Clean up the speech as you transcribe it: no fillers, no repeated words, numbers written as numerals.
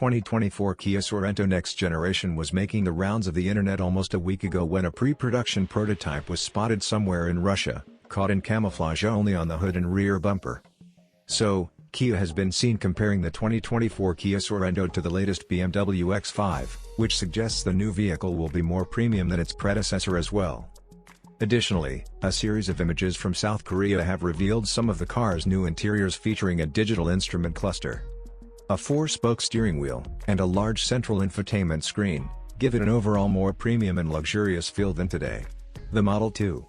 2024 Kia Sorento next generation was making the rounds of the internet almost a week ago when a pre-production prototype was spotted somewhere in Russia, caught in camouflage only on the hood and rear bumper. So, Kia has been seen comparing the 2024 Kia Sorento to the latest BMW X5, which suggests the new vehicle will be more premium than its predecessor as well. Additionally, a series of images from South Korea have revealed some of the car's new interiors featuring a digital instrument cluster, a 4-spoke steering wheel, and a large central infotainment screen, give it an overall more premium and luxurious feel than today. The Model 2,